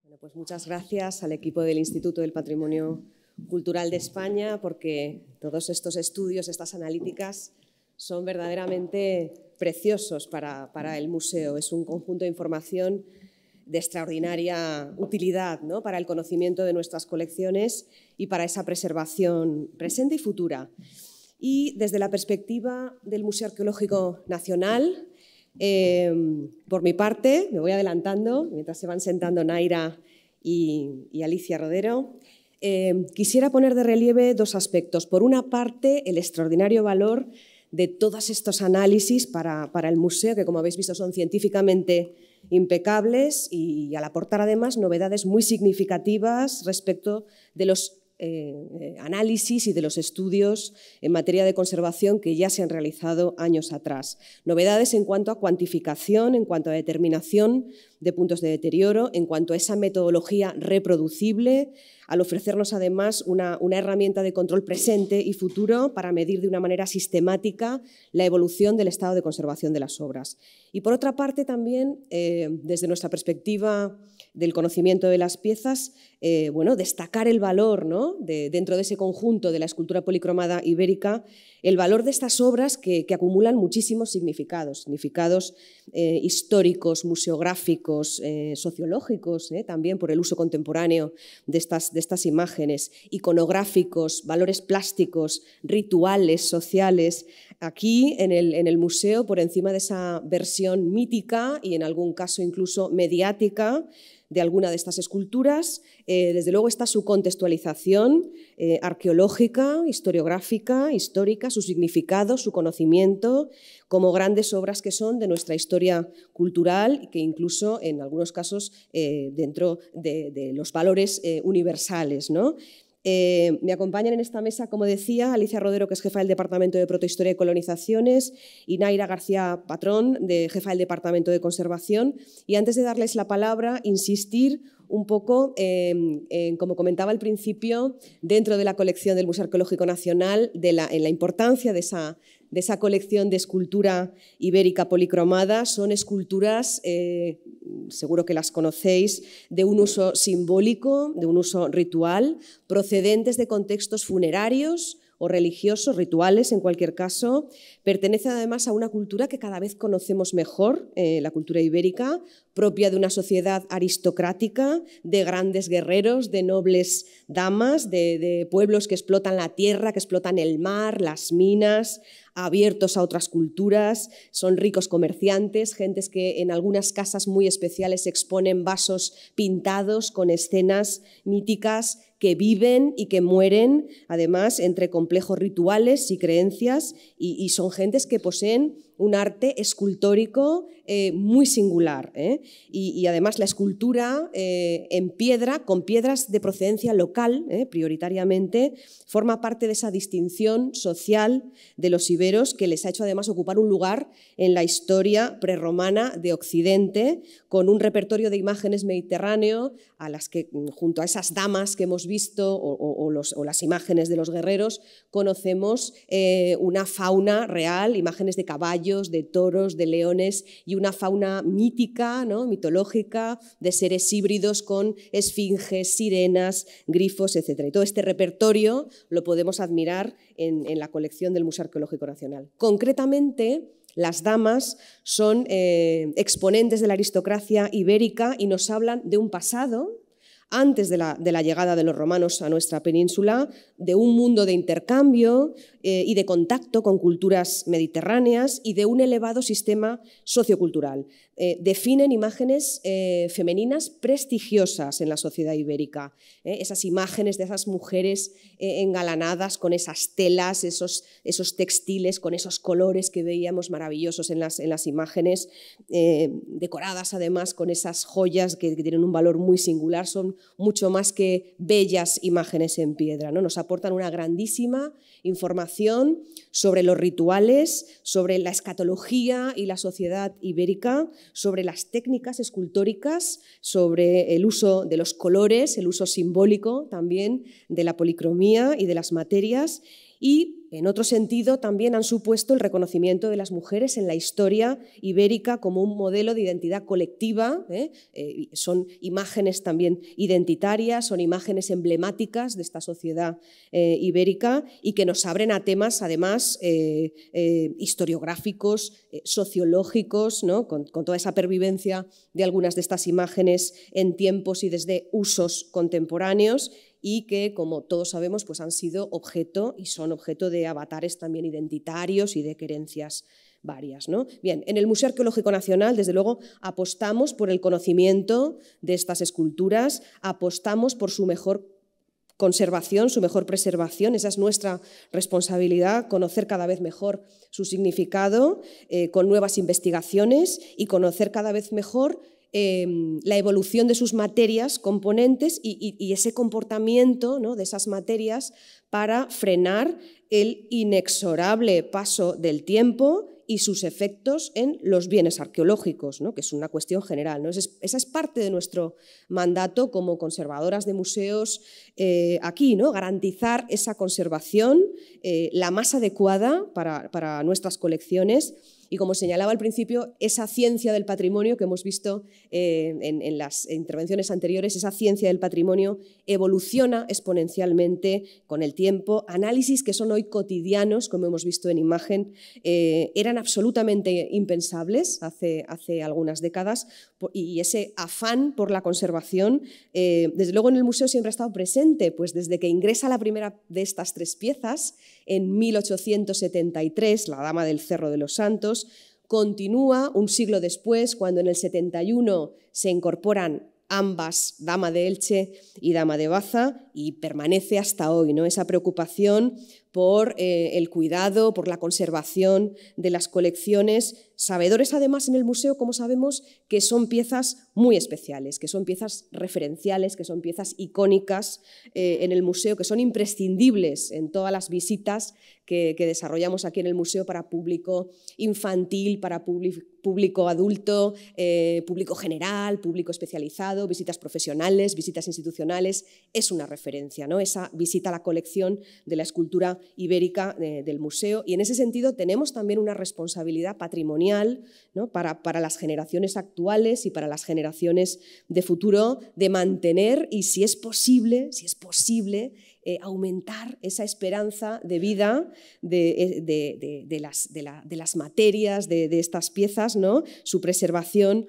Bueno, pues muchas gracias al equipo del Instituto del Patrimonio Cultural de España, porque todos estos estudios, estas analíticas, son verdaderamente preciosos para el museo. Es un conjunto de información de extraordinaria utilidad, ¿no?, para el conocimiento de nuestras colecciones y para esa preservación presente y futura. Y desde la perspectiva del Museo Arqueológico Nacional, por mi parte, me voy adelantando mientras se van sentando Naira y Alicia Rodero, quisiera poner de relieve dos aspectos. Por una parte, el extraordinario valor de todos estos análisis para el museo, que como habéis visto son científicamente impecables y al aportar además novedades muy significativas respecto de los análisis y de los estudios en materia de conservación que ya se han realizado años atrás. Novedades en cuanto a cuantificación, en cuanto a determinación de puntos de deterioro, en cuanto a esa metodología reproducible, al ofrecernos además una herramienta de control presente y futuro para medir de una manera sistemática la evolución del estado de conservación de las obras. Y por otra parte también, desde nuestra perspectiva del conocimiento de las piezas, destacar el valor, ¿no?, dentro de ese conjunto de la escultura policromada ibérica, el valor de estas obras que acumulan muchísimos significados históricos, museográficos, sociológicos, también por el uso contemporáneo de estas imágenes, iconográficos, valores plásticos, rituales, sociales. Aquí en el museo, por encima de esa versión mítica y en algún caso incluso mediática de alguna de estas esculturas, desde luego está su contextualización arqueológica, historiográfica, histórica, su significado, su conocimiento, como grandes obras que son de nuestra historia cultural y que incluso en algunos casos dentro de los valores universales, ¿no? Me acompañan en esta mesa, como decía, Alicia Rodero, que es jefa del Departamento de Protohistoria y Colonizaciones, y Naira García Patrón, jefa del Departamento de Conservación. Y antes de darles la palabra, insistir un poco como comentaba al principio, dentro de la colección del Museo Arqueológico Nacional, en la importancia de esa colección de escultura ibérica policromada. Son esculturas, seguro que las conocéis, de un uso simbólico, de un uso ritual, procedentes de contextos funerarios o religiosos, rituales en cualquier caso. Pertenece además a una cultura que cada vez conocemos mejor, la cultura ibérica, propia de una sociedad aristocrática, de grandes guerreros, de nobles damas, de pueblos que explotan la tierra, que explotan el mar, las minas, abiertos a otras culturas, son ricos comerciantes, gentes que en algunas casas muy especiales exponen vasos pintados con escenas míticas que viven y que mueren, además, entre complejos rituales y creencias, y son gentes que poseen un arte escultórico muy singular. Y además la escultura en piedra, con piedras de procedencia local, prioritariamente, forma parte de esa distinción social de los iberos que les ha hecho además ocupar un lugar en la historia prerromana de Occidente, con un repertorio de imágenes mediterráneo a las que, junto a esas damas que hemos visto o las imágenes de los guerreros, conocemos una fauna real, imágenes de caballos, de toros, de leones y una fauna mítica, ¿no?, mitológica, de seres híbridos con esfinges, sirenas, grifos, etc. Y todo este repertorio lo podemos admirar en la colección del Museo Arqueológico Nacional. Concretamente, las damas son exponentes de la aristocracia ibérica y nos hablan de un pasado, antes de la llegada de los romanos a nuestra península, de un mundo de intercambio y de contacto con culturas mediterráneas y de un elevado sistema sociocultural. Definen imágenes femeninas prestigiosas en la sociedad ibérica, esas imágenes de esas mujeres engalanadas con esas telas, esos textiles, con esos colores que veíamos maravillosos en las imágenes, decoradas además con esas joyas que tienen un valor muy singular. Son mucho más que bellas imágenes en piedra, ¿no? Nos aportan una grandísima información sobre los rituales, sobre la escatología y la sociedad ibérica, sobre las técnicas escultóricas, sobre el uso de los colores, el uso simbólico también de la policromía y de las materias, y en otro sentido, también han supuesto el reconocimiento de las mujeres en la historia ibérica como un modelo de identidad colectiva. Son imágenes también identitarias, son imágenes emblemáticas de esta sociedad ibérica y que nos abren a temas, además, historiográficos, sociológicos, ¿no? con toda esa pervivencia de algunas de estas imágenes en tiempos y desde usos contemporáneos, y que, como todos sabemos, pues han sido objeto y son objeto de avatares también identitarios y de querencias varias, ¿no? Bien, en el Museo Arqueológico Nacional, desde luego, apostamos por el conocimiento de estas esculturas, apostamos por su mejor conservación, su mejor preservación. Esa es nuestra responsabilidad, conocer cada vez mejor su significado con nuevas investigaciones y conocer cada vez mejor la evolución de sus materias, componentes y ese comportamiento, ¿no?, de esas materias para frenar el inexorable paso del tiempo y sus efectos en los bienes arqueológicos, ¿no?, que es una cuestión general, ¿no? Esa es parte de nuestro mandato como conservadoras de museos aquí, ¿no? Garantizar esa conservación, la más adecuada para nuestras colecciones. Y, como señalaba al principio, esa ciencia del patrimonio que hemos visto en las intervenciones anteriores, esa ciencia del patrimonio evoluciona exponencialmente con el tiempo. Análisis que son hoy cotidianos, como hemos visto en imagen, eran absolutamente impensables hace algunas décadas, y ese afán por la conservación, desde luego en el museo siempre ha estado presente, pues desde que ingresa la primera de estas tres piezas en 1873, la Dama del Cerro de los Santos. Continúa un siglo después, cuando en el 71 se incorporan ambas, Dama de Elche y Dama de Baza, y permanece hasta hoy, ¿no?, esa preocupación por el cuidado, por la conservación de las colecciones, sabedores además en el museo, como sabemos, que son piezas muy especiales, que son piezas referenciales, que son piezas icónicas en el museo, que son imprescindibles en todas las visitas que desarrollamos aquí en el museo para público infantil, para público adulto, público general, público especializado, visitas profesionales, visitas institucionales. Es una referencia, ¿no?, esa visita a la colección de la escultura ibérica del museo, y en ese sentido tenemos también una responsabilidad patrimonial, ¿no?, para las generaciones actuales y para las generaciones de futuro, de mantener y, si es posible, aumentar esa esperanza de vida de las materias, de estas piezas, ¿no?, su preservación,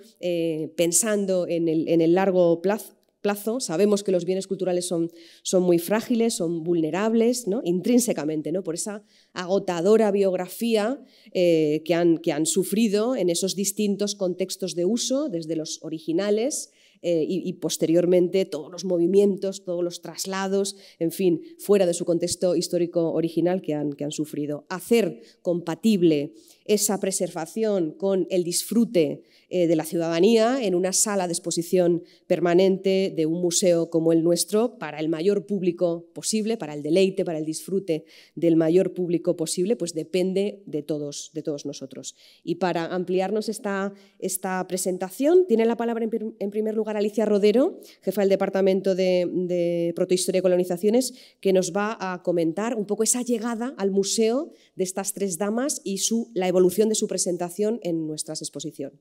pensando en el largo plazo. Sabemos que los bienes culturales son muy frágiles, son vulnerables, ¿no?, intrínsecamente, ¿no?, por esa agotadora biografía que han sufrido en esos distintos contextos de uso, desde los originales y posteriormente todos los movimientos, todos los traslados, en fin, fuera de su contexto histórico original que han sufrido. Hacer compatible esa preservación con el disfrute de la ciudadanía en una sala de exposición permanente de un museo como el nuestro, para el mayor público posible, para el deleite, para el disfrute del mayor público posible, pues depende de todos nosotros. Y para ampliarnos esta presentación, tiene la palabra en primer lugar Alicia Rodero, jefa del Departamento de Protohistoria y Colonizaciones, que nos va a comentar un poco esa llegada al museo de estas tres damas y la evolución de su presentación en nuestras exposiciones.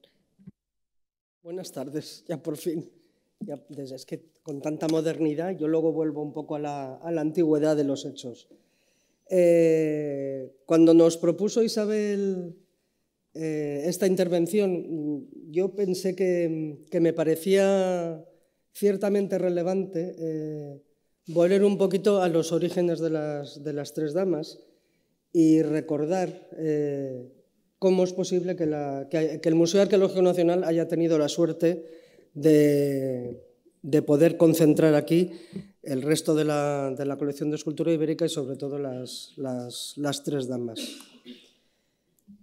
Buenas tardes, ya por fin. Es que con tanta modernidad yo luego vuelvo un poco a la antigüedad de los hechos. Cuando nos propuso Isabel esta intervención, yo pensé que me parecía ciertamente relevante volver un poquito a los orígenes de las tres damas y recordar cómo es posible que el Museo Arqueológico Nacional haya tenido la suerte de poder concentrar aquí el resto de la colección de escultura ibérica y sobre todo las tres damas.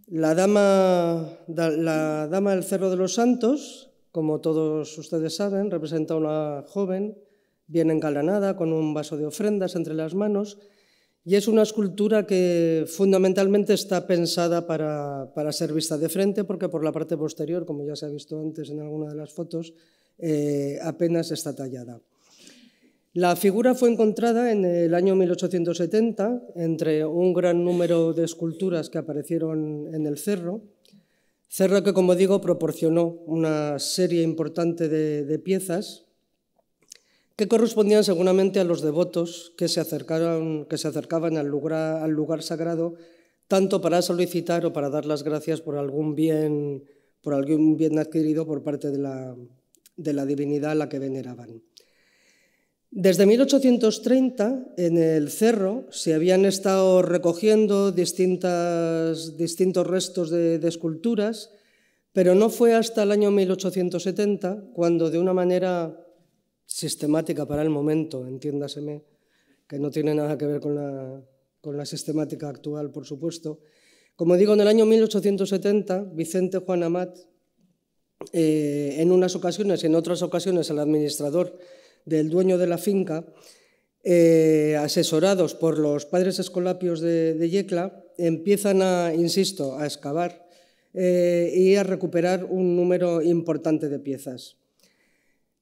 La dama del Cerro de los Santos, como todos ustedes saben, representa a una joven bien engalanada con un vaso de ofrendas entre las manos, y es una escultura que fundamentalmente está pensada para ser vista de frente, porque por la parte posterior, como ya se ha visto antes en alguna de las fotos, apenas está tallada. La figura fue encontrada en el año 1870 entre un gran número de esculturas que aparecieron en el cerro que, como digo, proporcionó una serie importante de piezas que correspondían seguramente a los devotos que se acercaban al lugar sagrado, tanto para solicitar o para dar las gracias por algún bien adquirido por parte de la divinidad a la que veneraban. Desde 1830, en el cerro se habían estado recogiendo distintos restos de esculturas, pero no fue hasta el año 1870 cuando, de una manera sistemática para el momento, entiéndaseme, que no tiene nada que ver con la sistemática actual, por supuesto. Como digo, en el año 1870, Vicente Juan Amat, en unas ocasiones y en otras ocasiones el administrador del dueño de la finca, asesorados por los padres escolapios de Yecla, empiezan a excavar y a recuperar un número importante de piezas.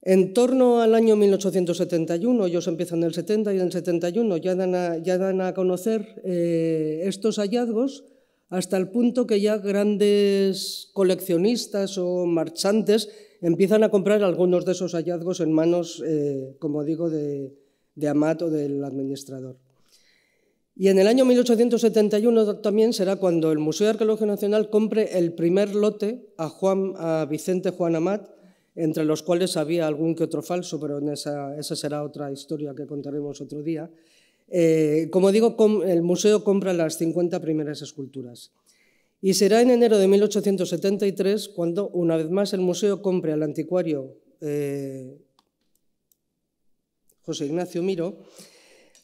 En torno al año 1871, ellos empiezan en el 70 y en el 71 ya dan a conocer estos hallazgos, hasta el punto que ya grandes coleccionistas o marchantes empiezan a comprar algunos de esos hallazgos en manos, como digo, de Amat o del administrador. Y en el año 1871 también será cuando el Museo de Arqueología Nacional compre el primer lote a Vicente Juan Amat, entre los cuales había algún que otro falso, pero esa será otra historia que contaremos otro día. Como digo, el museo compra las 50 primeras esculturas. Y será en enero de 1873 cuando, una vez más, el museo compre al anticuario José Ignacio Miró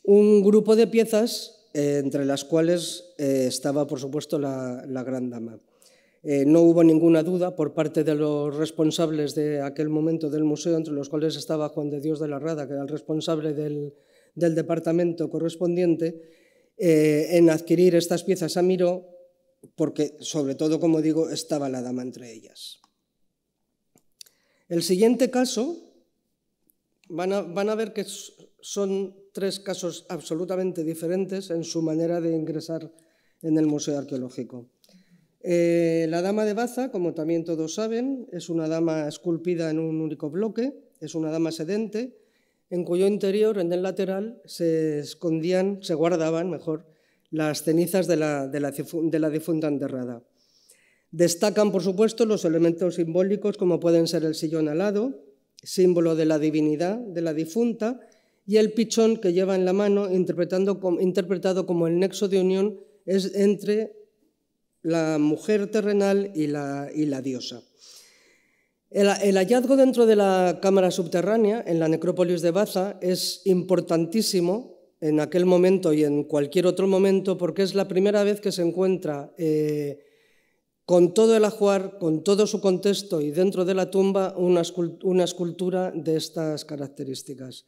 un grupo de piezas, entre las cuales estaba, por supuesto, la Gran Dama. No hubo ninguna duda por parte de los responsables de aquel momento del museo, entre los cuales estaba Juan de Dios de la Rada, que era el responsable del departamento correspondiente, en adquirir estas piezas a Miró, porque, sobre todo, como digo, estaba la dama entre ellas. El siguiente caso, van a ver que son tres casos absolutamente diferentes en su manera de ingresar en el Museo Arqueológico. La dama de Baza, como también todos saben, es una dama esculpida en un único bloque, es una dama sedente, en cuyo interior, en el lateral, se guardaban las cenizas de la difunta enterrada. Destacan, por supuesto, los elementos simbólicos, como pueden ser el sillón alado, símbolo de la divinidad de la difunta, y el pichón que lleva en la mano, interpretado como el nexo de unión entre la mujer terrenal y la diosa. El hallazgo dentro de la cámara subterránea, en la necrópolis de Baza, es importantísimo en aquel momento y en cualquier otro momento, porque es la primera vez que se encuentra con todo el ajuar, con todo su contexto y dentro de la tumba una escultura de estas características.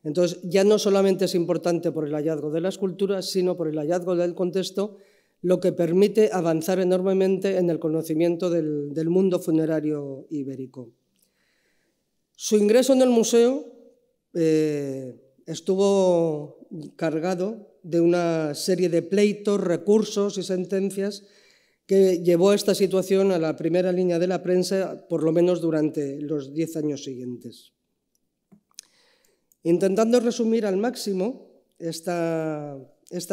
Entonces, ya no solamente es importante por el hallazgo de la escultura, sino por el hallazgo del contexto, lo que permite avanzar enormemente en el conocimiento del mundo funerario ibérico. Su ingreso en el museo estuvo cargado de una serie de pleitos, recursos y sentencias que llevó a esta situación a la primera línea de la prensa, por lo menos durante los 10 años siguientes. Intentando resumir al máximo esta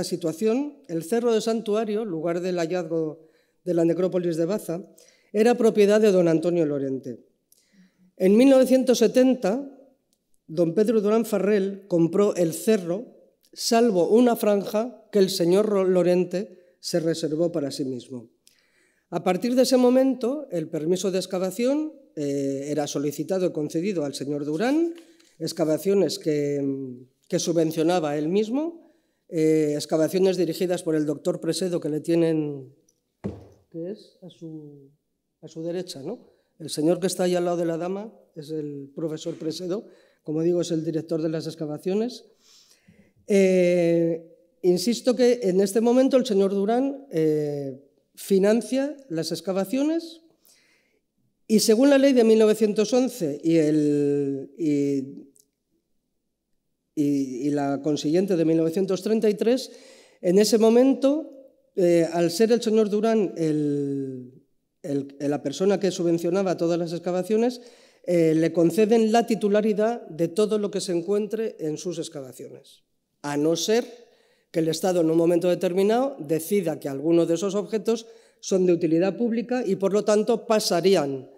situación, el Cerro de Santuario, lugar del hallazgo de la necrópolis de Baza, era propiedad de don Antonio Lorente. En 1970, don Pedro Durán Farrell compró el cerro, salvo una franja que el señor Lorente se reservó para sí mismo. A partir de ese momento, el permiso de excavación era solicitado y concedido al señor Durán, excavaciones que subvencionaba él mismo, excavaciones dirigidas por el doctor Presedo, que le tienen, ¿qué es? A su derecha, ¿no? El señor que está ahí al lado de la dama es el profesor Presedo, como digo, es el director de las excavaciones. Insisto que en este momento el señor Durán financia las excavaciones y, según la ley de 1911 y la consiguiente de 1933, en ese momento, al ser el señor Durán la persona que subvencionaba todas las excavaciones, le conceden la titularidad de todo lo que se encuentre en sus excavaciones, a no ser que el Estado en un momento determinado decida que algunos de esos objetos son de utilidad pública y por lo tanto pasarían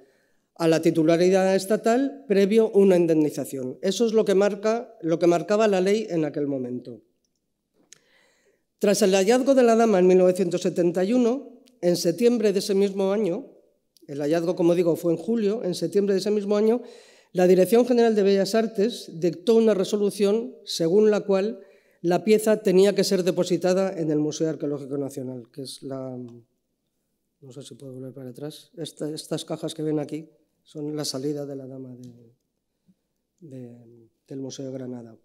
a la titularidad estatal previo una indemnización. Eso es lo que marcaba la ley en aquel momento. Tras el hallazgo de la dama en 1971, en septiembre de ese mismo año, el hallazgo, como digo, fue en julio, en septiembre de ese mismo año, la Dirección General de Bellas Artes dictó una resolución según la cual la pieza tenía que ser depositada en el Museo Arqueológico Nacional, que es la... No sé si puedo volver para atrás. Estas cajas que ven aquí son la salida de la dama del Museo de Granada.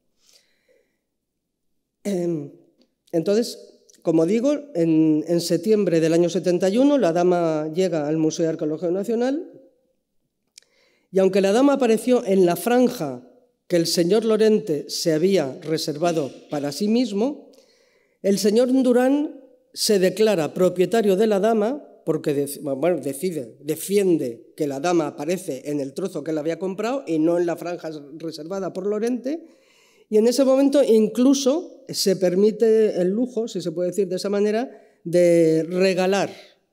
Entonces, como digo, en septiembre del año 71 la dama llega al Museo Arqueológico Nacional y aunque la dama apareció en la franja que el señor Lorente se había reservado para sí mismo, el señor Durán se declara propietario de la dama porque defiende que la dama aparece en el trozo que él había comprado y no en la franja reservada por Lorente, y en ese momento incluso se permite el lujo, si se puede decir de esa manera, de regalar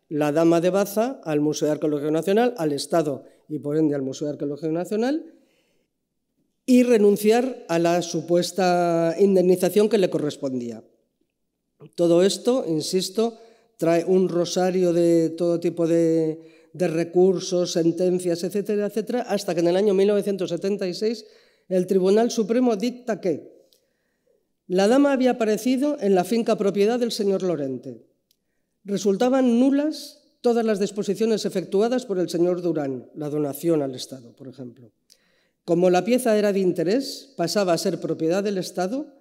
la dama de Baza al Museo Arqueológico Nacional, al Estado y por ende al Museo Arqueológico Nacional, y renunciar a la supuesta indemnización que le correspondía. Todo esto, insisto, trae un rosario de todo tipo de recursos, sentencias, etcétera, etcétera, hasta que en el año 1976 el Tribunal Supremo dicta que la dama había aparecido en la finca propiedad del señor Lorente. Resultaban nulas todas las disposiciones efectuadas por el señor Durán, la donación al Estado, por ejemplo. Como la pieza era de interés, pasaba a ser propiedad del Estado,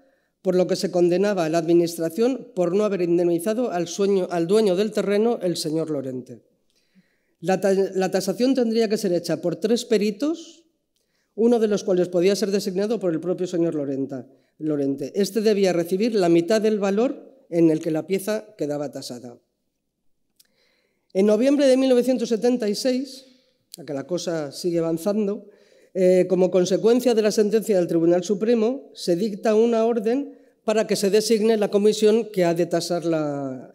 por lo que se condenaba a la Administración por no haber indemnizado al dueño del terreno, el señor Lorente. La tasación tendría que ser hecha por 3 peritos, uno de los cuales podía ser designado por el propio señor Lorente. Este debía recibir la mitad del valor en el que la pieza quedaba tasada. En noviembre de 1976, a que la cosa sigue avanzando, como consecuencia de la sentencia del Tribunal Supremo, se dicta una orden para que se designe la comisión que ha de tasar la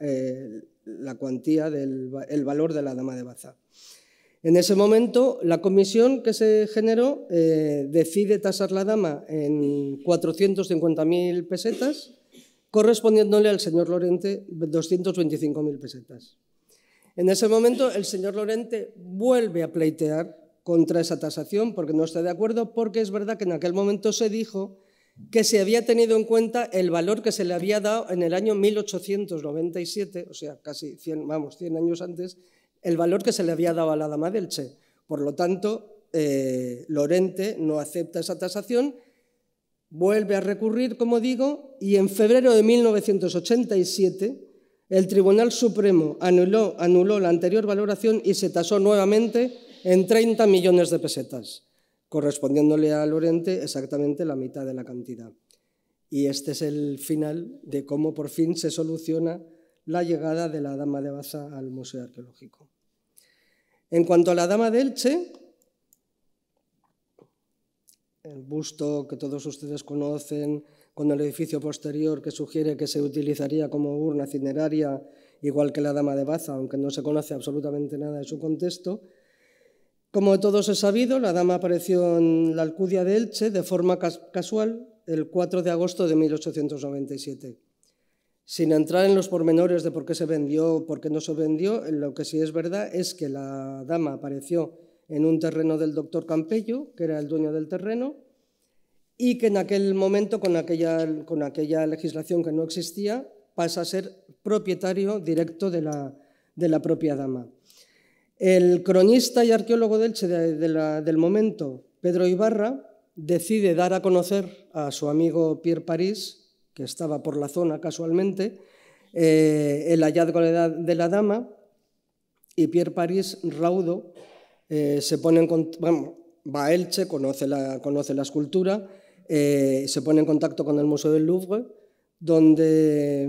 cuantía el valor de la dama de Baza. En ese momento, la comisión que se generó decide tasar la dama en 450.000 pesetas, correspondiéndole al señor Lorente 225.000 pesetas. En ese momento, el señor Lorente vuelve a pleitear contra esa tasación porque no está de acuerdo, porque es verdad que en aquel momento se dijo que se había tenido en cuenta el valor que se le había dado en el año 1897, o sea, casi 100 años antes, el valor que se le había dado a la dama de Elche. Por lo tanto, Lorente no acepta esa tasación, vuelve a recurrir, como digo, y en febrero de 1987 el Tribunal Supremo anuló la anterior valoración y se tasó nuevamente en 30 millones de pesetas, correspondiéndole a Lorente exactamente la mitad de la cantidad. Y este es el final de cómo por fin se soluciona la llegada de la dama de Baza al Museo Arqueológico. En cuanto a la dama de Elche, el busto que todos ustedes conocen, con el edificio posterior que sugiere que se utilizaría como urna cineraria, igual que la dama de Baza, aunque no se conoce absolutamente nada de su contexto. Como todos es sabido, la dama apareció en la Alcudia de Elche de forma casual el 4 de agosto de 1897. Sin entrar en los pormenores de por qué se vendió o por qué no se vendió, lo que sí es verdad es que la dama apareció en un terreno del doctor Campello, que era el dueño del terreno, y que en aquel momento, con aquella legislación que no existía, pasa a ser propietario directo de la propia dama. El cronista y arqueólogo de Elche del momento, Pedro Ibarra, decide dar a conocer a su amigo Pierre París, que estaba por la zona casualmente, el hallazgo de la dama, y Pierre París, raudo, va a Elche, conoce la escultura, se pone en contacto con el Museo del Louvre, donde,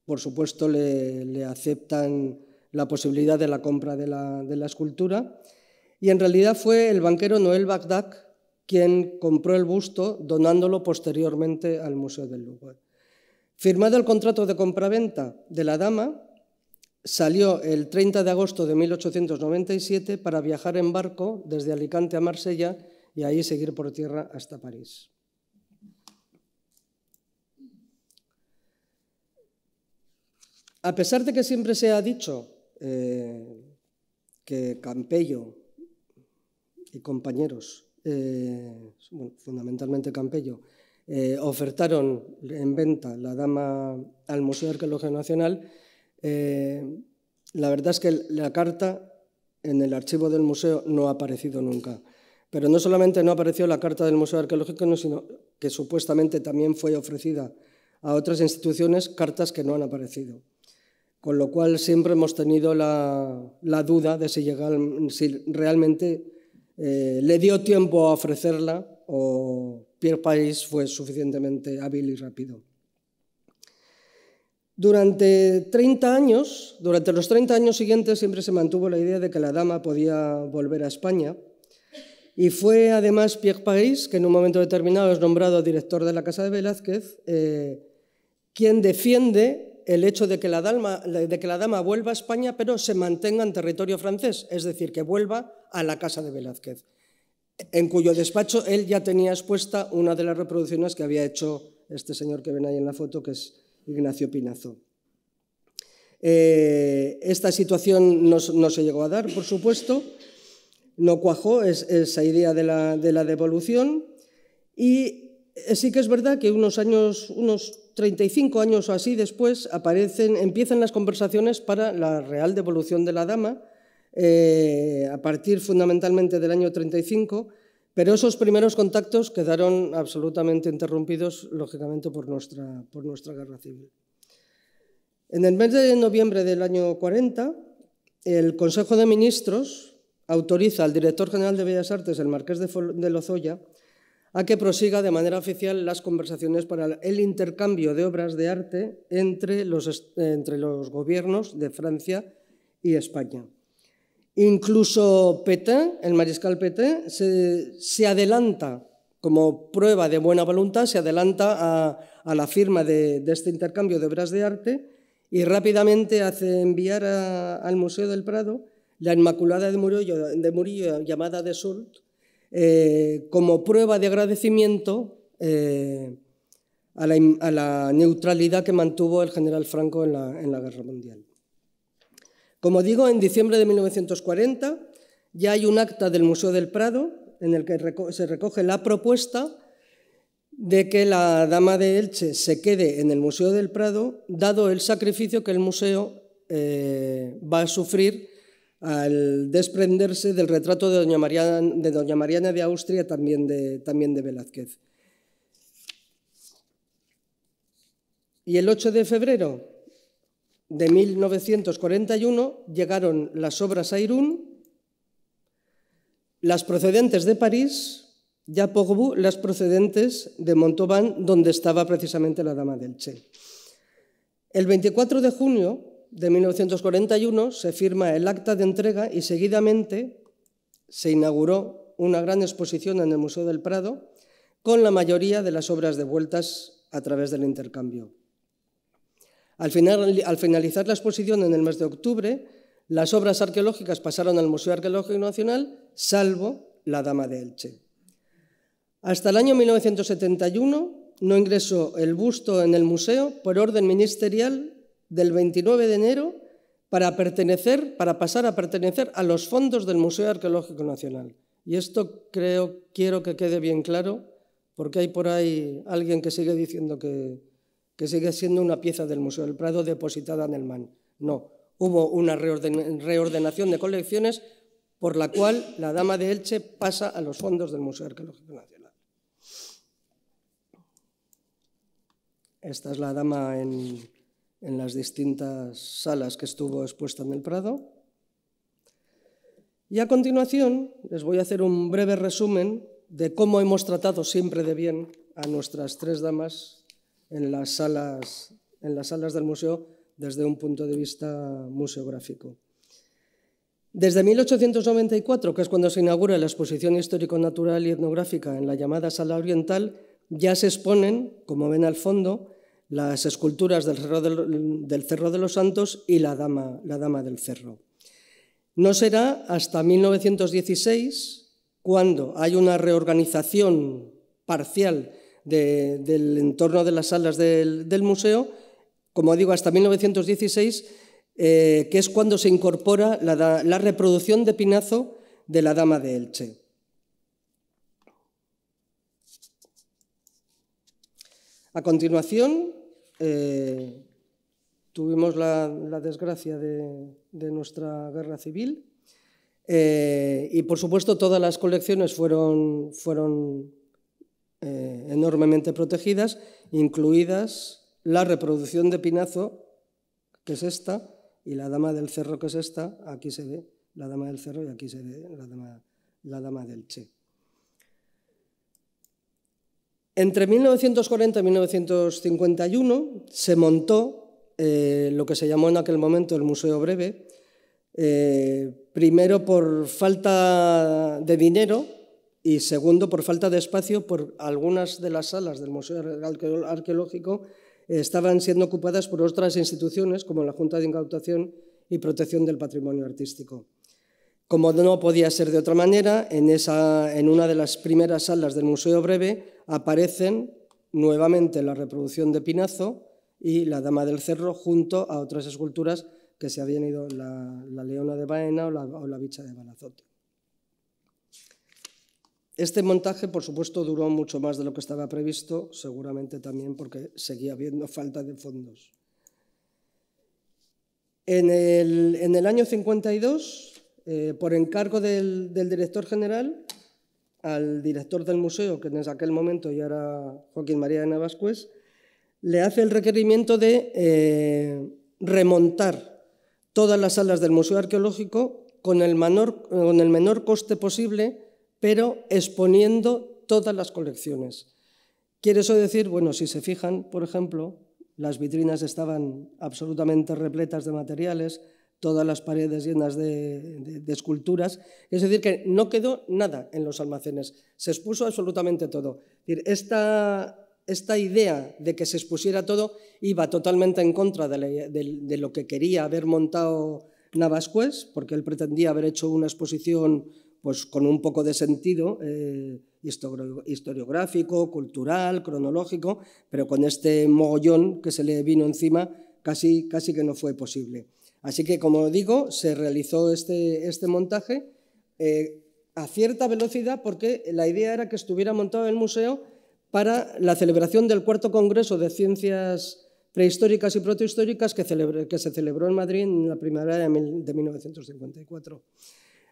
por supuesto, le aceptan la posibilidad de la compra de la escultura. Y en realidad fue el banquero Noël Bagdac quien compró el busto, donándolo posteriormente al Museo del Louvre. Firmado el contrato de compraventa de la dama, salió el 30 de agosto de 1897 para viajar en barco desde Alicante a Marsella y ahí seguir por tierra hasta París. A pesar de que siempre se ha dicho que Campello y compañeros, fundamentalmente Campello, ofertaron en venta la dama al Museo de Arqueología Nacional, la verdad es que la carta en el archivo del museo no ha aparecido nunca. Pero no solamente no apareció la carta del Museo Arqueológico, sino que supuestamente también fue ofrecida a otras instituciones cartas que no han aparecido. Con lo cual siempre hemos tenido la duda de si realmente le dio tiempo a ofrecerla o Pierre Paris fue suficientemente hábil y rápido. Durante los 30 años siguientes siempre se mantuvo la idea de que la dama podía volver a España y fue además Pierre Paris, que en un momento determinado es nombrado director de la Casa de Velázquez, quien defiende el hecho de que la dama vuelva a España pero se mantenga en territorio francés, es decir, que vuelva a la Casa de Velázquez, en cuyo despacho él ya tenía expuesta una de las reproducciones que había hecho este señor que ven ahí en la foto, que es Ignacio Pinazo. Esta situación no se llegó a dar, por supuesto, no cuajó esa idea de la devolución y sí que es verdad que unos 35 años o así después empiezan las conversaciones para la real devolución de la dama, a partir fundamentalmente del año 35, pero esos primeros contactos quedaron absolutamente interrumpidos, lógicamente, por nuestra guerra civil. En el mes de noviembre del año 40, el Consejo de Ministros autoriza al director general de Bellas Artes, el marqués de Lozoya, a que prosiga de manera oficial las conversaciones para el intercambio de obras de arte entre los gobiernos de Francia y España. Incluso Pétain, el mariscal Pétain, se adelanta, como prueba de buena voluntad, se adelanta a la firma de este intercambio de obras de arte y rápidamente hace enviar al Museo del Prado la Inmaculada de Murillo llamada de Soult, como prueba de agradecimiento a la neutralidad que mantuvo el general Franco en la Guerra Mundial. Como digo, en diciembre de 1940 ya hay un acta del Museo del Prado en el que se recoge la propuesta de que la dama de Elche se quede en el Museo del Prado, dado el sacrificio que el museo va a sufrir al desprenderse del retrato de doña Mariana de Austria, también de Velázquez. Y el 8 de febrero de 1941 llegaron las obras a Irún, las procedentes de París, y a Portbou las procedentes de Montauban, donde estaba precisamente la dama de Elche. El 24 de junio de 1941 se firma el acta de entrega y seguidamente se inauguró una gran exposición en el Museo del Prado con la mayoría de las obras devueltas a través del intercambio. Al finalizar la exposición en el mes de octubre, las obras arqueológicas pasaron al Museo Arqueológico Nacional, salvo la dama de Elche. Hasta el año 1971 no ingresó el busto en el museo por orden ministerial del 29 de enero para pasar a pertenecer a los fondos del Museo Arqueológico Nacional. Y esto quiero que quede bien claro, porque hay por ahí alguien que sigue diciendo que sigue siendo una pieza del Museo del Prado depositada en el MAN. No, hubo una reordenación de colecciones por la cual la dama de Elche pasa a los fondos del Museo Arqueológico Nacional. Esta es la dama en las distintas salas que estuvo expuesta en el Prado. Y a continuación les voy a hacer un breve resumen de cómo hemos tratado siempre de bien a nuestras tres damas en las salas del museo desde un punto de vista museográfico. Desde 1894, que es cuando se inaugura la exposición histórico-natural y etnográfica en la llamada Sala Oriental, ya se exponen, como ven al fondo, las esculturas del Cerro de los Santos y la Dama del Cerro. No será hasta 1916 cuando hay una reorganización parcial del entorno de las salas del museo, como digo, hasta 1916, que es cuando se incorpora la reproducción de Pinazo de la Dama de Elche. A continuación, tuvimos la desgracia de nuestra guerra civil y, por supuesto, todas las colecciones fueron enormemente protegidas, incluidas la reproducción de Pinazo, que es esta, y la Dama del Cerro, que es esta. Aquí se ve la Dama del Cerro y aquí se ve la Dama del Elche. Entre 1940 y 1951 se montó lo que se llamó en aquel momento el Museo Breve, primero por falta de dinero y segundo por falta de espacio, por algunas de las salas del Museo Arqueológico estaban siendo ocupadas por otras instituciones como la Junta de Incautación y Protección del Patrimonio Artístico. Como no podía ser de otra manera, en una de las primeras salas del Museo Breve aparecen nuevamente la reproducción de Pinazo y la Dama del Cerro junto a otras esculturas que se habían ido, la Leona de Baena o la Bicha de Balazote. Este montaje, por supuesto, duró mucho más de lo que estaba previsto, seguramente también porque seguía habiendo falta de fondos. En el año 52, por encargo del director general, al director del museo, que en aquel momento ya era Joaquín María de Navascués, le hace el requerimiento de remontar todas las salas del Museo Arqueológico con el menor coste posible, pero exponiendo todas las colecciones. ¿Quiere eso decir? Bueno, si se fijan, por ejemplo, las vitrinas estaban absolutamente repletas de materiales, todas las paredes llenas de esculturas, es decir, que no quedó nada en los almacenes, se expuso absolutamente todo. Es decir, esta idea de que se expusiera todo iba totalmente en contra de lo que quería haber montado Navascués, porque él pretendía haber hecho una exposición pues, con un poco de sentido historiográfico, cultural, cronológico, pero con este mogollón que se le vino encima casi que no fue posible. Así que, como digo, se realizó este montaje a cierta velocidad porque la idea era que estuviera montado en el museo para la celebración del cuarto Congreso de Ciencias Prehistóricas y Protohistóricas que se celebró en Madrid en la primavera de 1954.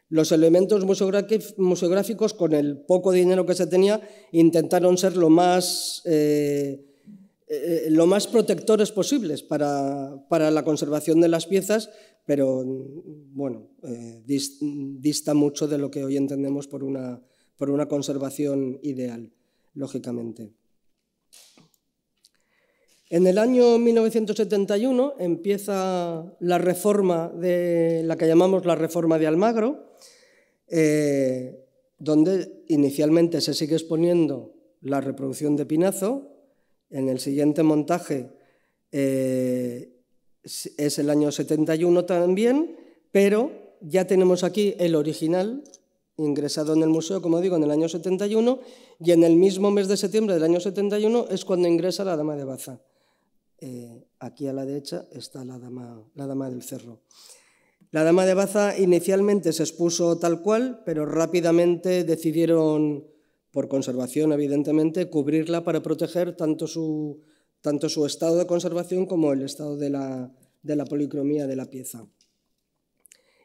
Los elementos museográficos, con el poco dinero que se tenía, intentaron ser lo más protectores posibles para la conservación de las piezas, pero bueno, dista mucho de lo que hoy entendemos por una conservación ideal, lógicamente. En el año 1971 empieza la reforma de la que llamamos la reforma de Almagro, donde inicialmente se sigue exponiendo la reproducción de Pinazo. En el siguiente montaje es el año 71 también, pero ya tenemos aquí el original ingresado en el museo, como digo, en el año 71, y en el mismo mes de septiembre del año 71 es cuando ingresa la Dama de Baza. Aquí a la derecha está la Dama del Cerro. La Dama de Baza inicialmente se expuso tal cual, pero rápidamente decidieron, por conservación evidentemente, cubrirla para proteger tanto su estado de conservación como el estado de la policromía de la pieza.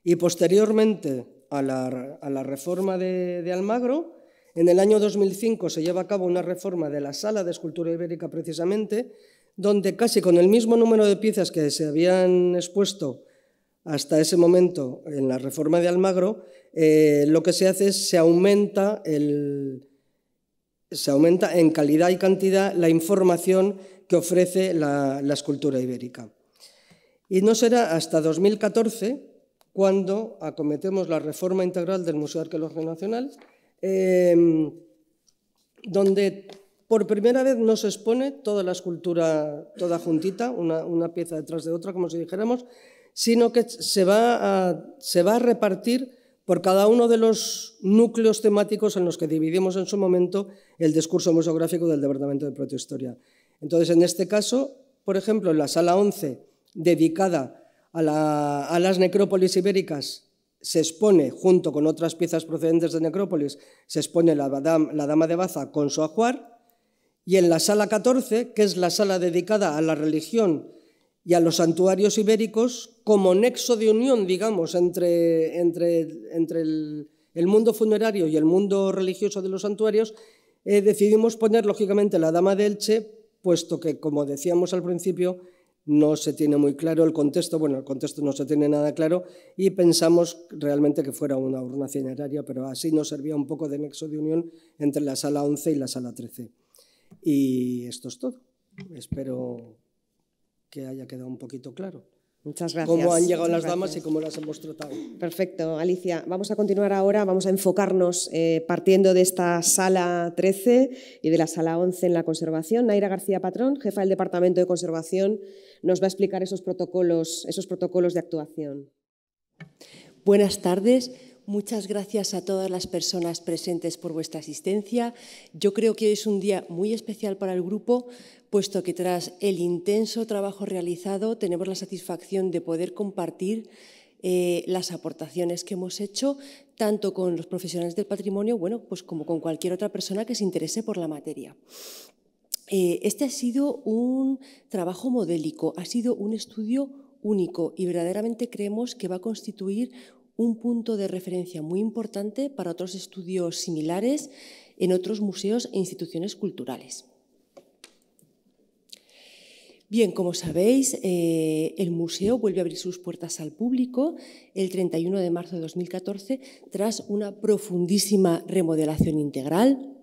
Y posteriormente a la reforma de Almagro, en el año 2005 se lleva a cabo una reforma de la Sala de Escultura Ibérica precisamente, donde casi con el mismo número de piezas que se habían expuesto hasta ese momento en la reforma de Almagro, lo que se hace es se aumenta se aumenta en calidad y cantidad la información que ofrece la escultura ibérica. Y no será hasta 2014 cuando acometemos la reforma integral del Museo Arqueológico Nacional, donde por primera vez nos expone toda la escultura, toda juntita, una pieza detrás de otra, como si dijéramos, sino que se va a repartir por cada uno de los núcleos temáticos en los que dividimos en su momento el discurso museográfico del Departamento de Protohistoria. Entonces, en este caso, por ejemplo, en la sala 11, dedicada a las necrópolis ibéricas, se expone, junto con otras piezas procedentes de necrópolis, se expone la Dama de Baza con su ajuar, y en la sala 14, que es la sala dedicada a la religión y a los santuarios ibéricos, como nexo de unión, digamos, entre el mundo funerario y el mundo religioso de los santuarios, decidimos poner, lógicamente, la Dama de Elche, puesto que, como decíamos al principio, no se tiene muy claro el contexto, bueno, el contexto no se tiene nada claro, y pensamos realmente que fuera una urna cineraria, pero así nos servía un poco de nexo de unión entre la sala 11 y la sala 13. Y esto es todo. Espero que haya quedado un poquito claro. Muchas gracias. Cómo han llegado las damas y cómo las hemos tratado. Perfecto, Alicia. Vamos a continuar ahora, vamos a enfocarnos partiendo de esta sala 13 y de la sala 11 en la conservación. Naira García Patrón, jefa del Departamento de Conservación, nos va a explicar esos protocolos de actuación. Buenas tardes. Muchas gracias a todas las personas presentes por vuestra asistencia. Yo creo que hoy es un día muy especial para el grupo, puesto que tras el intenso trabajo realizado tenemos la satisfacción de poder compartir las aportaciones que hemos hecho, tanto con los profesionales del patrimonio, pues como con cualquier otra persona que se interese por la materia. Este ha sido un trabajo modélico, ha sido un estudio único y verdaderamente creemos que va a constituir un punto de referencia muy importante para otros estudios similares en otros museos e instituciones culturales. Bien, como sabéis, el museo vuelve a abrir sus puertas al público el 31 de marzo de 2014 tras una profundísima remodelación integral,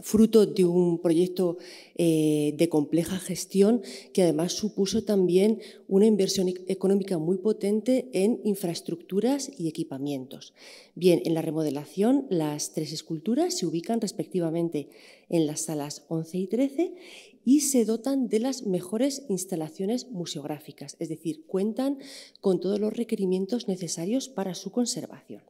fruto de un proyecto de compleja gestión que además supuso también una inversión económica muy potente en infraestructuras y equipamientos. Bien, en la remodelación las 3 esculturas se ubican respectivamente en las salas 11 y 13 y se dotan de las mejores instalaciones museográficas, es decir, cuentan con todos los requerimientos necesarios para su conservación.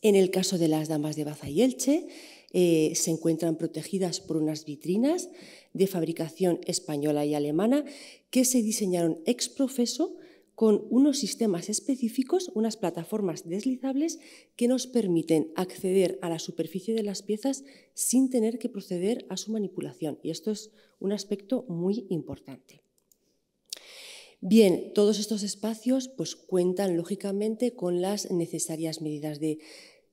En el caso de las Damas de Baza y Elche, se encuentran protegidas por unas vitrinas de fabricación española y alemana que se diseñaron ex professo con unos sistemas específicos, unas plataformas deslizables que nos permiten acceder a la superficie de las piezas sin tener que proceder a su manipulación. Y esto es un aspecto muy importante. Bien, todos estos espacios cuentan lógicamente con las necesarias medidas de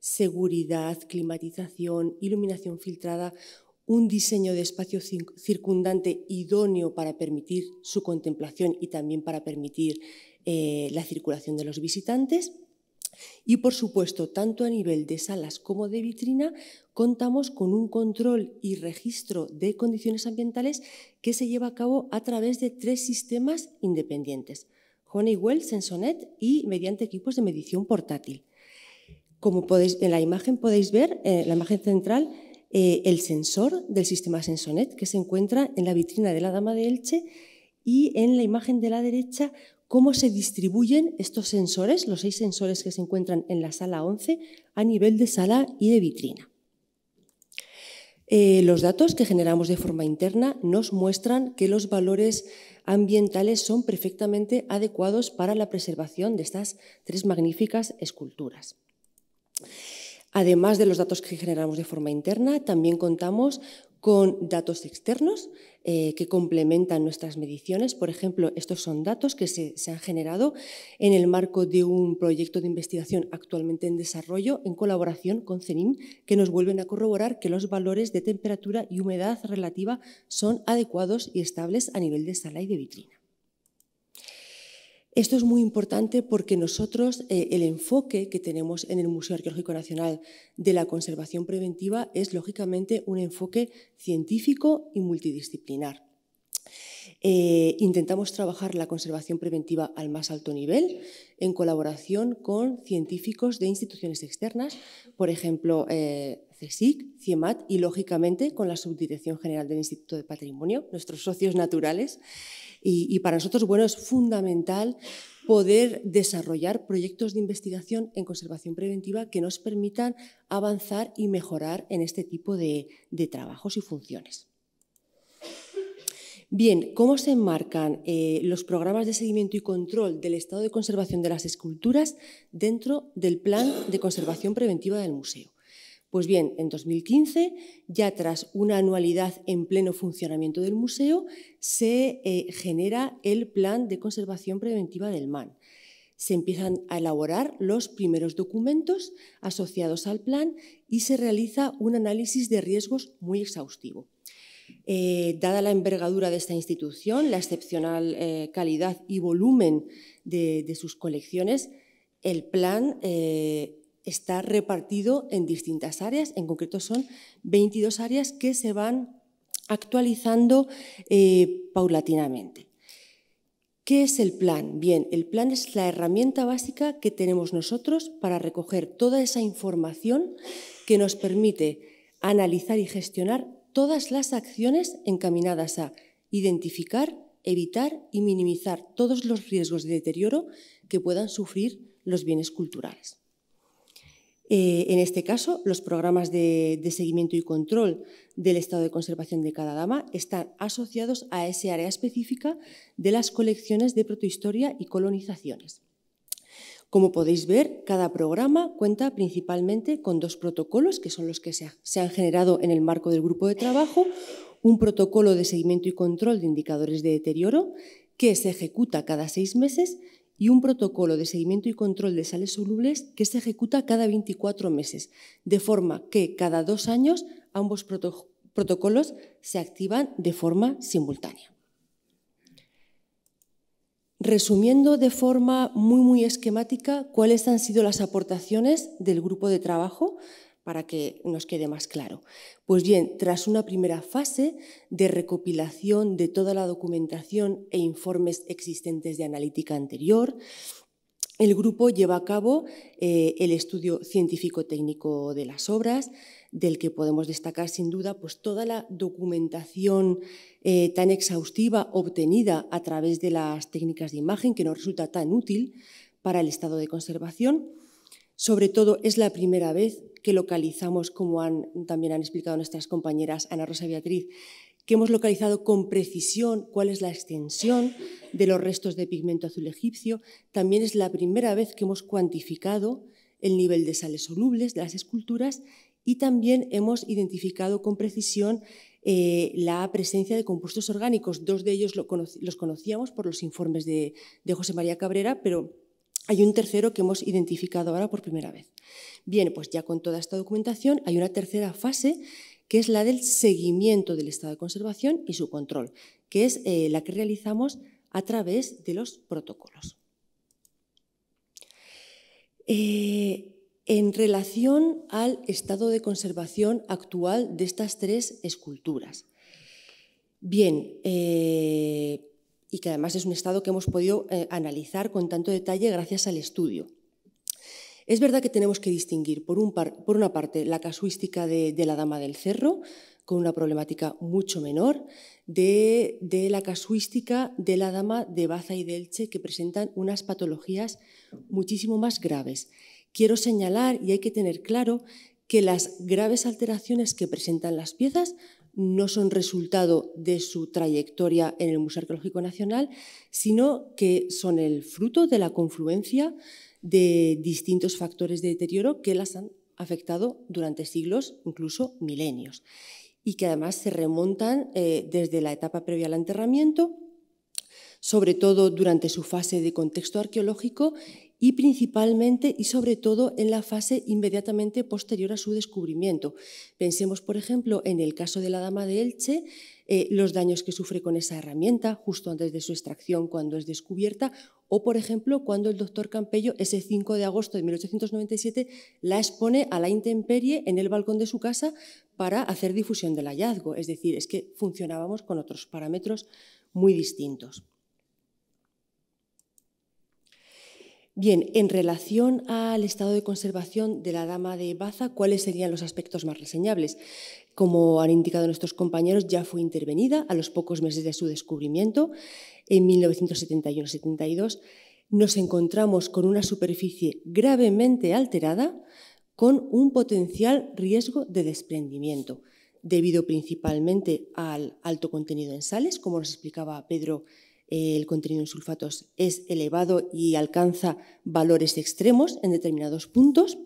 seguridad, climatización, iluminación filtrada, un diseño de espacio circundante idóneo para permitir su contemplación y también para permitir la circulación de los visitantes. Y, por supuesto, tanto a nivel de salas como de vitrina, contamos con un control y registro de condiciones ambientales que se lleva a cabo a través de 3 sistemas independientes: Honeywell, Sensonet y mediante equipos de medición portátil. Como en la imagen podéis ver, en la imagen central, el sensor del sistema Sensonet que se encuentra en la vitrina de la Dama de Elche, y en la imagen de la derecha cómo se distribuyen estos sensores, los 6 sensores que se encuentran en la sala 11 a nivel de sala y de vitrina. Los datos que generamos de forma interna nos muestran que los valores ambientales son perfectamente adecuados para la preservación de estas 3 magníficas esculturas. Además de los datos que generamos de forma interna, también contamos con datos externos que complementan nuestras mediciones. Por ejemplo, estos son datos que se han generado en el marco de un proyecto de investigación actualmente en desarrollo en colaboración con CENIM, que nos vuelven a corroborar que los valores de temperatura y humedad relativa son adecuados y estables a nivel de sala y de vitrina. Esto es muy importante porque nosotros, el enfoque que tenemos en el Museo Arqueológico Nacional de la conservación preventiva es, lógicamente, un enfoque científico y multidisciplinar. Intentamos trabajar la conservación preventiva al más alto nivel en colaboración con científicos de instituciones externas, por ejemplo, CSIC, CIEMAT y, lógicamente, con la Subdirección General del Instituto de Patrimonio, nuestros socios naturales. Y para nosotros, bueno, es fundamental poder desarrollar proyectos de investigación en conservación preventiva que nos permitan avanzar y mejorar en este tipo de trabajos y funciones. Bien, ¿cómo se enmarcan los programas de seguimiento y control del estado de conservación de las esculturas dentro del Plan de Conservación Preventiva del Museo? Pues bien, en 2015, ya tras una anualidad en pleno funcionamiento del museo, se genera el Plan de Conservación Preventiva del MAN. Se empiezan a elaborar los primeros documentos asociados al plan y se realiza un análisis de riesgos muy exhaustivo. Dada la envergadura de esta institución, la excepcional calidad y volumen de sus colecciones, el plan está repartido en distintas áreas, en concreto son 22 áreas que se van actualizando paulatinamente. ¿Qué es el plan? Bien, el plan es la herramienta básica que tenemos nosotros para recoger toda esa información que nos permite analizar y gestionar todas las acciones encaminadas a identificar, evitar y minimizar todos los riesgos de deterioro que puedan sufrir los bienes culturales. En este caso, los programas de seguimiento y control del estado de conservación de cada dama están asociados a ese área específica de las colecciones de protohistoria y colonizaciones. Como podéis ver, cada programa cuenta principalmente con 2 protocolos, que son los que se han generado en el marco del grupo de trabajo, un protocolo de seguimiento y control de indicadores de deterioro, que se ejecuta cada 6 meses, y un protocolo de seguimiento y control de sales solubles que se ejecuta cada 24 meses, de forma que cada 2 años ambos protocolos se activan de forma simultánea. Resumiendo de forma muy esquemática cuáles han sido las aportaciones del grupo de trabajo, para que nos quede más claro. Pues bien, tras una primera fase de recopilación de toda la documentación e informes existentes de analítica anterior, el grupo lleva a cabo el estudio científico-técnico de las obras, del que podemos destacar sin duda pues, toda la documentación tan exhaustiva obtenida a través de las técnicas de imagen, que nos resulta tan útil para el estado de conservación. Sobre todo, es la primera vez que localizamos, como también han explicado nuestras compañeras Ana Rosa y Beatriz, que hemos localizado con precisión cuál es la extensión de los restos de pigmento azul egipcio. También es la primera vez que hemos cuantificado el nivel de sales solubles de las esculturas y también hemos identificado con precisión la presencia de compuestos orgánicos. 2 de ellos los conocíamos por los informes de José María Cabrera, pero hay un tercero que hemos identificado ahora por primera vez. Bien, pues ya con toda esta documentación hay una tercera fase, que es la del seguimiento del estado de conservación y su control, que es la que realizamos a través de los protocolos. En relación al estado de conservación actual de estas 3 esculturas. Bien, y que además es un estado que hemos podido analizar con tanto detalle gracias al estudio. Es verdad que tenemos que distinguir, por una parte, la casuística de la Dama del Cerro, con una problemática mucho menor, de la casuística de la Dama de Baza y de Elche, que presentan unas patologías muchísimo más graves. Quiero señalar, y hay que tener claro, que las graves alteraciones que presentan las piezas no son resultado de su trayectoria en el Museo Arqueológico Nacional, sino que son el fruto de la confluencia de distintos factores de deterioro que las han afectado durante siglos, incluso milenios, y que además se remontan desde la etapa previa al enterramiento, sobre todo durante su fase de contexto arqueológico y principalmente y sobre todo en la fase inmediatamente posterior a su descubrimiento. Pensemos, por ejemplo, en el caso de la Dama de Elche, los daños que sufre con esa herramienta justo antes de su extracción cuando es descubierta, o, por ejemplo, cuando el doctor Campello, ese 5 de agosto de 1897, la expone a la intemperie en el balcón de su casa para hacer difusión del hallazgo. Es decir, es que funcionábamos con otros parámetros muy distintos. Bien, en relación al estado de conservación de la Dama de Baza, ¿cuáles serían los aspectos más reseñables? Como han indicado nuestros compañeros, ya fue intervenida a los pocos meses de su descubrimiento, en 1971-72. Nos encontramos con una superficie gravemente alterada, con un potencial riesgo de desprendimiento, debido principalmente al alto contenido en sales, como nos explicaba Pedro. El contenido en sulfatos es elevado y alcanza valores extremos en determinados puntos.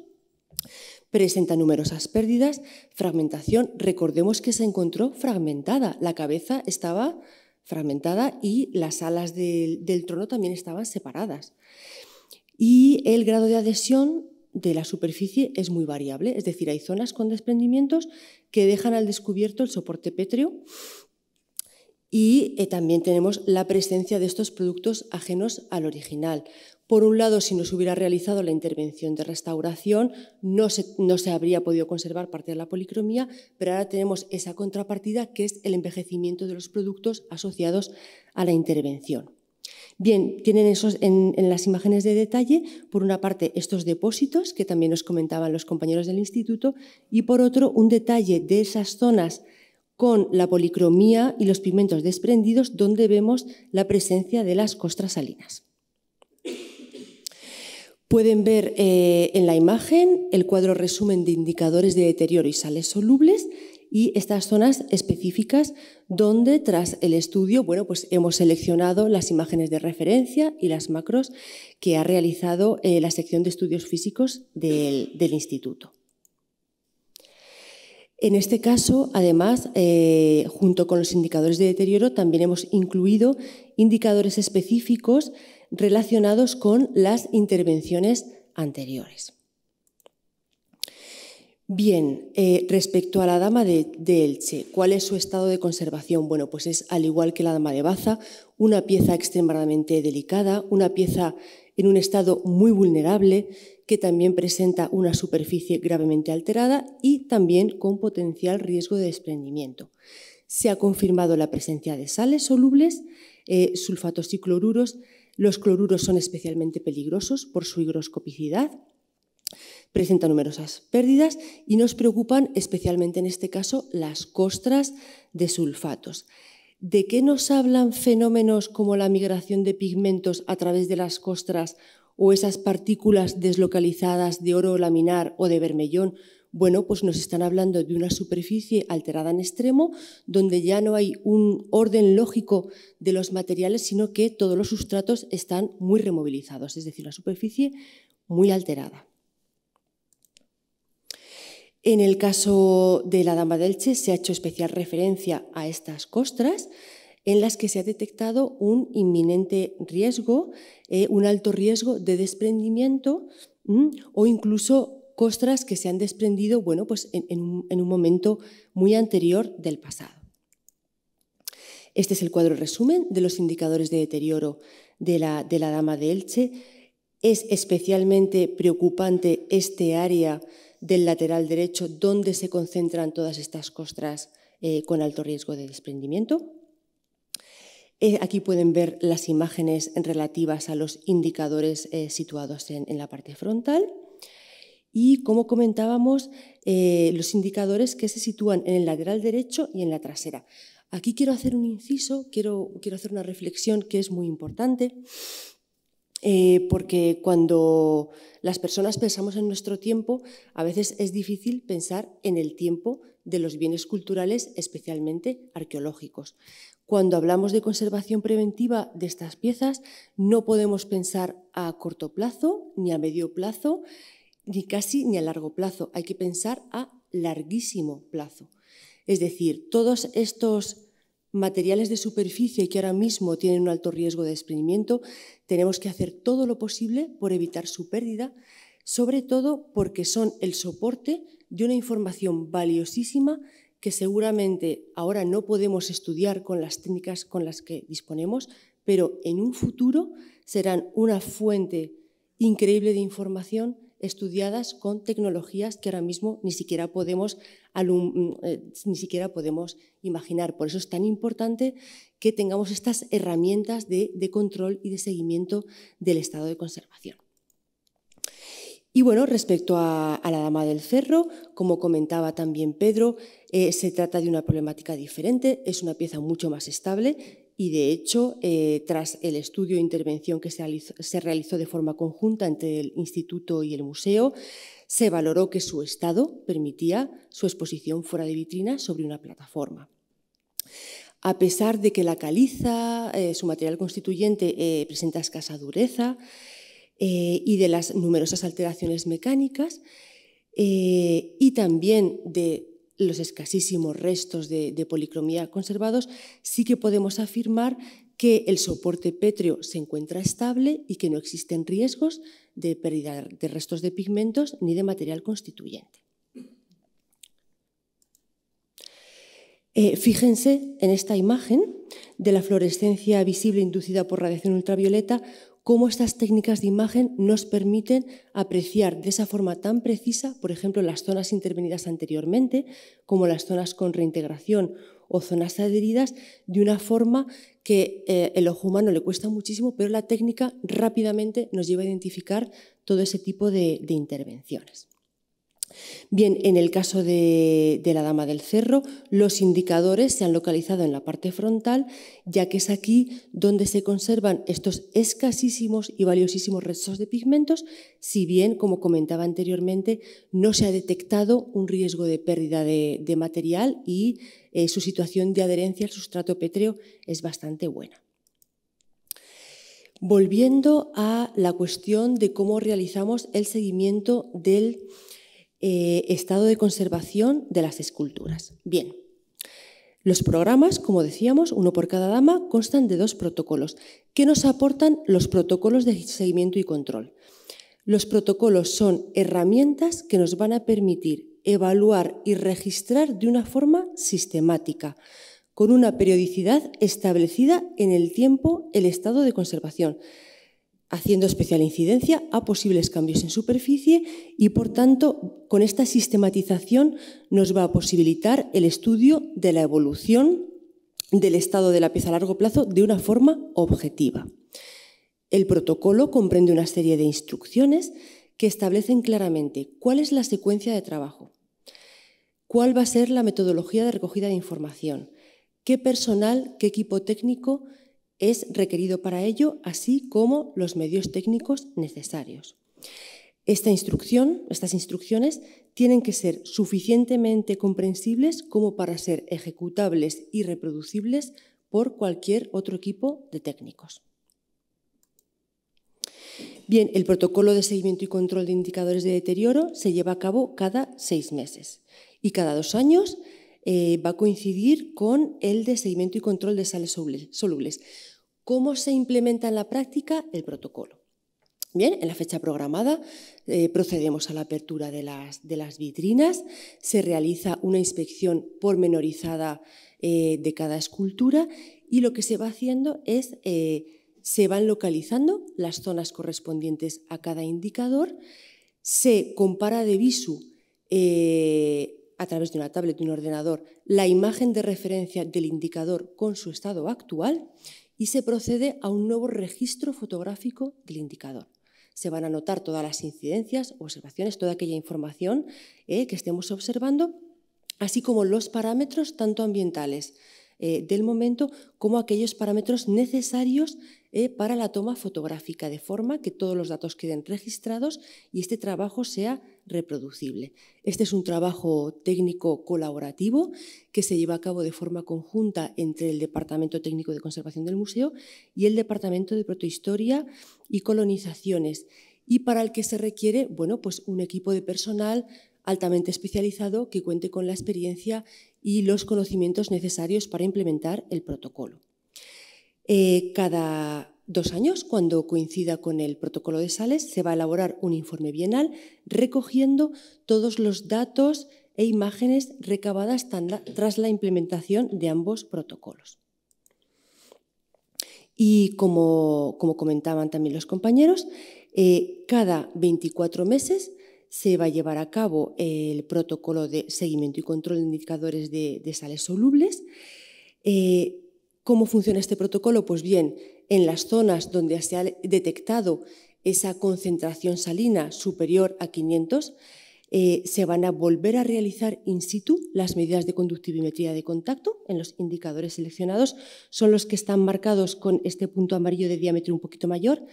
Presenta numerosas pérdidas, fragmentación. Recordemos que se encontró fragmentada. La cabeza estaba fragmentada y las alas del trono también estaban separadas. Y el grado de adhesión de la superficie es muy variable. Es decir, hay zonas con desprendimientos que dejan al descubierto el soporte pétreo. Y también tenemos la presencia de estos productos ajenos al original. Por un lado, si no se hubiera realizado la intervención de restauración, no se habría podido conservar parte de la policromía, pero ahora tenemos esa contrapartida que es el envejecimiento de los productos asociados a la intervención. Bien, tienen en las imágenes de detalle, por una parte, estos depósitos que también nos comentaban los compañeros del instituto y por otro, un detalle de esas zonas con la policromía y los pigmentos desprendidos, donde vemos la presencia de las costras salinas. Pueden ver en la imagen el cuadro resumen de indicadores de deterioro y sales solubles y estas zonas específicas donde, tras el estudio, pues hemos seleccionado las imágenes de referencia y las macros que ha realizado la sección de estudios físicos del instituto. En este caso, además, junto con los indicadores de deterioro, también hemos incluido indicadores específicos relacionados con las intervenciones anteriores. Bien, respecto a la Dama de Elche, ¿cuál es su estado de conservación? Bueno, pues es, al igual que la Dama de Baza, una pieza extremadamente delicada, una pieza en un estado muy vulnerable, que también presenta una superficie gravemente alterada y también con potencial riesgo de desprendimiento. Se ha confirmado la presencia de sales solubles, sulfatos y cloruros. Los cloruros son especialmente peligrosos por su higroscopicidad, presenta numerosas pérdidas y nos preocupan especialmente en este caso las costras de sulfatos. ¿De qué nos hablan fenómenos como la migración de pigmentos a través de las costras o esas partículas deslocalizadas de oro laminar o de bermellón? Bueno, pues nos están hablando de una superficie alterada en extremo, donde ya no hay un orden lógico de los materiales, sino que todos los sustratos están muy removilizados, es decir, una superficie muy alterada. En el caso de la Dama de Elche se ha hecho especial referencia a estas costras, en las que se ha detectado un inminente riesgo, un alto riesgo de desprendimiento o incluso costras que se han desprendido pues en un momento muy anterior del pasado. Este es el cuadro resumen de los indicadores de deterioro de la Dama de Elche. Es especialmente preocupante este área del lateral derecho, donde se concentran todas estas costras con alto riesgo de desprendimiento. Aquí pueden ver las imágenes relativas a los indicadores situados en la parte frontal y, como comentábamos, los indicadores que se sitúan en el lateral derecho y en la trasera. Aquí quiero hacer un inciso, quiero hacer una reflexión que es muy importante, porque cuando las personas pensamos en nuestro tiempo, a veces es difícil pensar en el tiempo de los bienes culturales, especialmente arqueológicos. Cuando hablamos de conservación preventiva de estas piezas, no podemos pensar a corto plazo, ni a medio plazo, ni a largo plazo. Hay que pensar a larguísimo plazo. Es decir, todos estos materiales de superficie que ahora mismo tienen un alto riesgo de desprendimiento, tenemos que hacer todo lo posible por evitar su pérdida, sobre todo porque son el soporte de una información valiosísima que seguramente ahora no podemos estudiar con las técnicas con las que disponemos, pero en un futuro serán una fuente increíble de información estudiadas con tecnologías que ahora mismo ni siquiera podemos imaginar. Por eso es tan importante que tengamos estas herramientas de control y de seguimiento del estado de conservación. Y bueno, respecto a la Dama del Cerro, como comentaba también Pedro, se trata de una problemática diferente, es una pieza mucho más estable y, de hecho, tras el estudio e intervención que se realizó de forma conjunta entre el Instituto y el museo, se valoró que su estado permitía su exposición fuera de vitrina sobre una plataforma. A pesar de que la caliza, su material constituyente, presenta escasa dureza, y de las numerosas alteraciones mecánicas y también de los escasísimos restos de policromía conservados, sí que podemos afirmar que el soporte pétreo se encuentra estable y que no existen riesgos de pérdida de restos de pigmentos ni de material constituyente. Fíjense en esta imagen de la fluorescencia visible inducida por radiación ultravioleta, cómo estas técnicas de imagen nos permiten apreciar de esa forma tan precisa, por ejemplo, las zonas intervenidas anteriormente, como las zonas con reintegración o zonas adheridas, de una forma que el ojo humano le cuesta muchísimo, pero la técnica rápidamente nos lleva a identificar todo ese tipo de intervenciones. Bien, en el caso de la Dama del Cerro, los indicadores se han localizado en la parte frontal, ya que es aquí donde se conservan estos escasísimos y valiosísimos restos de pigmentos, si bien, como comentaba anteriormente, no se ha detectado un riesgo de pérdida de material y su situación de adherencia al sustrato pétreo es bastante buena. Volviendo a la cuestión de cómo realizamos el seguimiento del estado de conservación de las esculturas. Bien, los programas, como decíamos, uno por cada dama, constan de 2 protocolos. ¿Qué nos aportan los protocolos de seguimiento y control? Los protocolos son herramientas que nos van a permitir evaluar y registrar de una forma sistemática, con una periodicidad establecida en el tiempo, el estado de conservación, haciendo especial incidencia a posibles cambios en superficie y, por tanto, con esta sistematización nos va a posibilitar el estudio de la evolución del estado de la pieza a largo plazo de una forma objetiva. El protocolo comprende una serie de instrucciones que establecen claramente cuál es la secuencia de trabajo, cuál va a ser la metodología de recogida de información, qué personal, qué equipo técnico es requerido para ello, así como los medios técnicos necesarios. Estas instrucciones tienen que ser suficientemente comprensibles como para ser ejecutables y reproducibles por cualquier otro equipo de técnicos. Bien, el protocolo de seguimiento y control de indicadores de deterioro se lleva a cabo cada 6 meses y cada 2 años va a coincidir con el de seguimiento y control de sales solubles. ¿Cómo se implementa en la práctica el protocolo? Bien, en la fecha programada procedemos a la apertura de las vitrinas, se realiza una inspección pormenorizada de cada escultura y lo que se va haciendo es, se van localizando las zonas correspondientes a cada indicador, se compara de visu a través de una tablet, de un ordenador, la imagen de referencia del indicador con su estado actual y se procede a un nuevo registro fotográfico del indicador. Se van a anotar todas las incidencias, observaciones, toda aquella información que estemos observando, así como los parámetros tanto ambientales del momento como aquellos parámetros necesarios para la toma fotográfica, de forma que todos los datos queden registrados y este trabajo sea reproducible. Este es un trabajo técnico colaborativo que se lleva a cabo de forma conjunta entre el Departamento Técnico de Conservación del Museo y el Departamento de Protohistoria y Colonizaciones, y para el que se requiere, bueno, pues un equipo de personal altamente especializado que cuente con la experiencia y los conocimientos necesarios para implementar el protocolo. Cada 2 años, cuando coincida con el protocolo de sales, se va a elaborar un informe bienal recogiendo todos los datos e imágenes recabadas tras la implementación de ambos protocolos. Y como comentaban también los compañeros, cada 24 meses se va a llevar a cabo el protocolo de seguimiento y control de indicadores de sales solubles. ¿Cómo funciona este protocolo? Pues bien, en las zonas donde se ha detectado esa concentración salina superior a 500, se van a volver a realizar in situ las medidas de conductivimetría de contacto en los indicadores seleccionados. Son los que están marcados con este punto amarillo de diámetro un poquito mayor.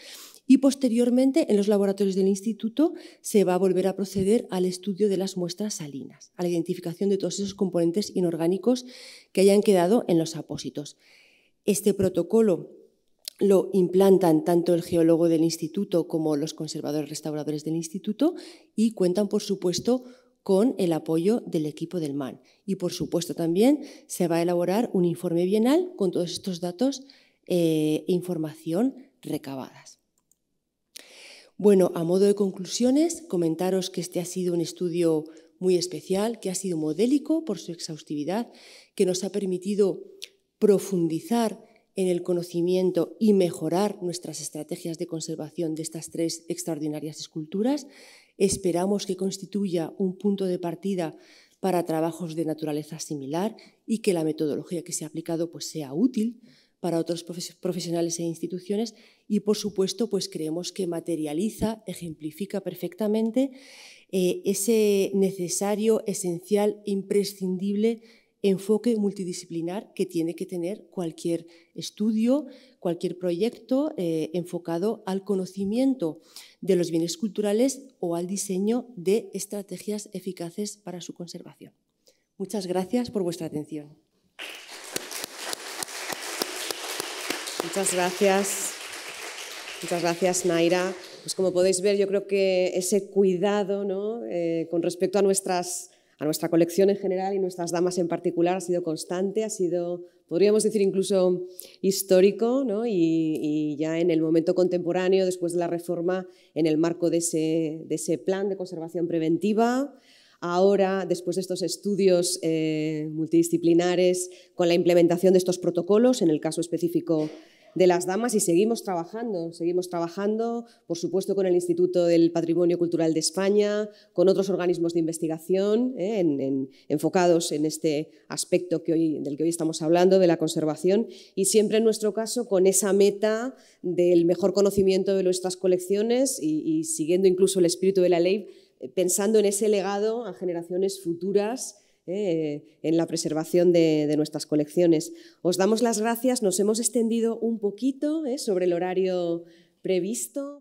Y posteriormente, en los laboratorios del instituto, se va a volver a proceder al estudio de las muestras salinas, a la identificación de todos esos componentes inorgánicos que hayan quedado en los apósitos. Este protocolo lo implantan tanto el geólogo del instituto como los conservadores restauradores del instituto y cuentan, por supuesto, con el apoyo del equipo del MAN. Y, por supuesto, también se va a elaborar un informe bienal con todos estos datos e información recabadas. Bueno, a modo de conclusiones, comentaros que este ha sido un estudio muy especial, que ha sido modélico por su exhaustividad, que nos ha permitido profundizar en el conocimiento y mejorar nuestras estrategias de conservación de estas tres extraordinarias esculturas. Esperamos que constituya un punto de partida para trabajos de naturaleza similar y que la metodología que se ha aplicado pues, sea útil para otros profesionales e instituciones y, por supuesto, pues creemos que materializa, ejemplifica perfectamente ese necesario, esencial e imprescindible enfoque multidisciplinar que tiene que tener cualquier estudio, cualquier proyecto enfocado al conocimiento de los bienes culturales o al diseño de estrategias eficaces para su conservación. Muchas gracias por vuestra atención. Muchas gracias, Naira. Pues como podéis ver, yo creo que ese cuidado, ¿no? Con respecto a nuestra colección en general y nuestras damas en particular ha sido constante, ha sido, podríamos decir, incluso histórico, ¿no? Y ya en el momento contemporáneo, después de la reforma, en el marco de ese plan de conservación preventiva. Ahora, después de estos estudios multidisciplinares, con la implementación de estos protocolos, en el caso específico de las damas, y seguimos trabajando, por supuesto, con el Instituto del Patrimonio Cultural de España, con otros organismos de investigación enfocados en este aspecto del que hoy estamos hablando, de la conservación, y siempre en nuestro caso con esa meta del mejor conocimiento de nuestras colecciones y siguiendo incluso el espíritu de la ley, pensando en ese legado a generaciones futuras en la preservación de nuestras colecciones. Os damos las gracias, nos hemos extendido un poquito sobre el horario previsto.